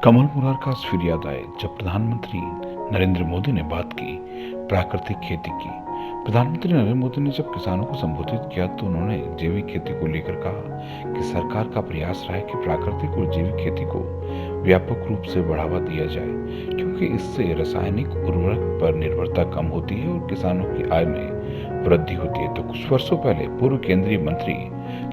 कमल मुरारका फिर याद आए जब प्रधानमंत्री नरेंद्र मोदी ने बात की प्राकृतिक खेती की। प्रधानमंत्री नरेंद्र मोदी ने जब किसानों को संबोधित किया तो उन्होंने जैविक खेती को लेकर कहा कि सरकार का प्रयास रहा है कि प्राकृतिक और जैविक खेती को व्यापक रूप से बढ़ावा दिया जाए, क्योंकि इससे रासायनिक उर्वरक पर निर्भरता कम होती है और किसानों की आय में वृद्धि होती है। तो कुछ वर्षों पहले पूर्व केंद्रीय मंत्री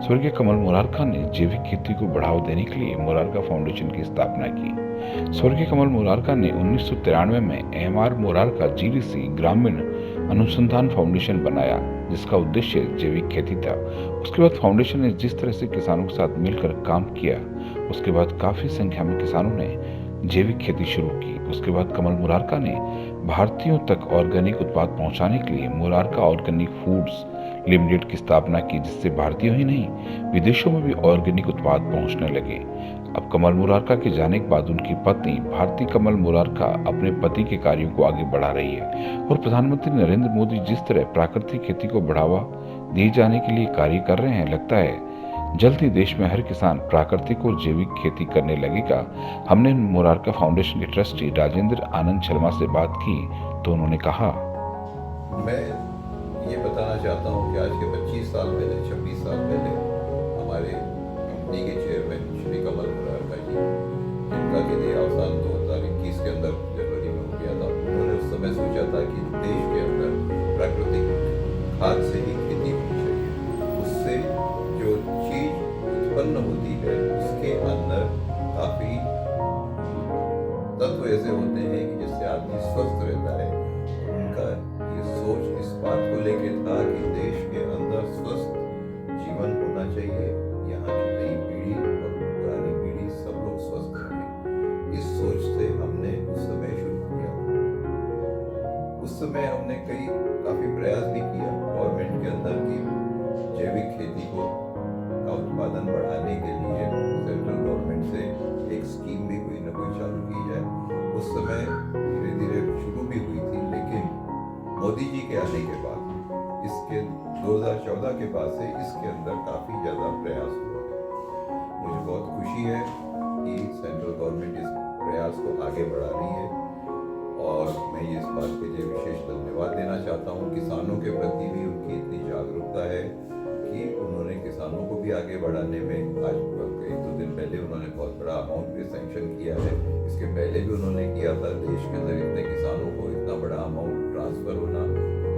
स्वर्गीय कमल मुरारका ने जैविक खेती को बढ़ावा देने के लिए मुरारका फाउंडेशन की स्थापना की। स्वर्गीय कमल मुरारका ने 1993 में एम.आर. मुरारका जीडीसी ग्रामीण अनुसंधान फाउंडेशन बनाया, जिसका उद्देश्य जैविक खेती था। उसके बाद फाउंडेशन ने जिस तरह से किसानों के साथ मिलकर काम किया, उसके बाद काफी संख्या में किसानों ने जैविक खेती शुरू की। उसके बाद कमल मुरारका ने भारतीयों तक ऑर्गेनिक उत्पाद पहुंचाने के लिए मुरारका ऑर्गेनिक फूड्स लिमिटेड की स्थापना की, जिससे भारतीयों ही नहीं विदेशों में भी ऑर्गेनिक उत्पाद पहुंचने लगे। अब कमल मुरारका के जाने के बाद उनकी पत्नी भारती कमल मुरारका अपने पति के कार्यों को आगे बढ़ा रही है और प्रधानमंत्री नरेंद्र मोदी जिस तरह प्राकृतिक खेती को बढ़ावा दिए जाने के लिए कार्य कर रहे हैं, लगता है जल्द ही देश में हर किसान प्राकृतिक और जैविक खेती करने लगेगा। हमने मुरारका फाउंडेशन के ट्रस्टी राजेंद्र आनंद शर्मा से बात की तो उन्होंने कहा, मैं ये बताना चाहता हूँ कि आज के 25 साल पहले 26 साल पहले हमारे कंपनी के चेयरमैन श्री कमल मुरारका जी, जिनका के देहावसान 2021 के अंदर जनवरी में हो गया था, उन्होंने उस समय सोचा था कि देश के अंदर प्राकृतिक खाद से ही खेती होनी चाहिए। उससे जो चीज उत्पन्न होती है उसके अंदर काफी तत्व ऐसे होते हैं कि जिससे आदमी स्वस्थ रहता है। उनका ये सोच इस बात को लेकर था कि देश के अंदर स्वस्थ जीवन होना चाहिए, यहाँ की नई पीढ़ी और पुरानी पीढ़ी सब लोग स्वस्थ रहें। इस सोच से हमने उस समय शुरू किया। उस समय हमने काफी प्रयास भी किया गवर्नमेंट के अंदर की जैविक खेती का उत्पादन बढ़ाने के लिए सेंट्रल गवर्नमेंट से एक स्कीम भी कोई ना कोई चालू की जाए। उस समय धीरे धीरे शुरू भी हुई थी, लेकिन मोदी जी के आने के बाद इसके 2014 के बाद से इसके अंदर काफी ज्यादा प्रयास हुआ। मुझे बहुत खुशी है कि सेंट्रल गवर्नमेंट इस प्रयास को आगे बढ़ा रही है और मैं इस बात के लिए विशेष धन्यवाद देना चाहता हूँ। किसानों के प्रति भी उनकी इतनी जागरूकता है कि उन्होंने किसानों को भी आगे बढ़ाने में आज 1-2 दिन पहले उन्होंने बहुत बड़ा अमाउंट भी सैंक्शन किया है। इसके पहले भी उन्होंने किया था। देश के अंदर इतने किसानों को इतना बड़ा अमाउंट ट्रांसफर होना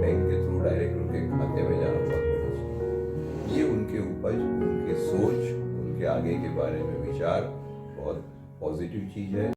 बैंक के थ्रू डायरेक्ट उनके खाते में जाना बहुत बड़ी चीज। ये उनके उपज, उनके सोच, उनके आगे के बारे में विचार बहुत पॉजिटिव चीज है।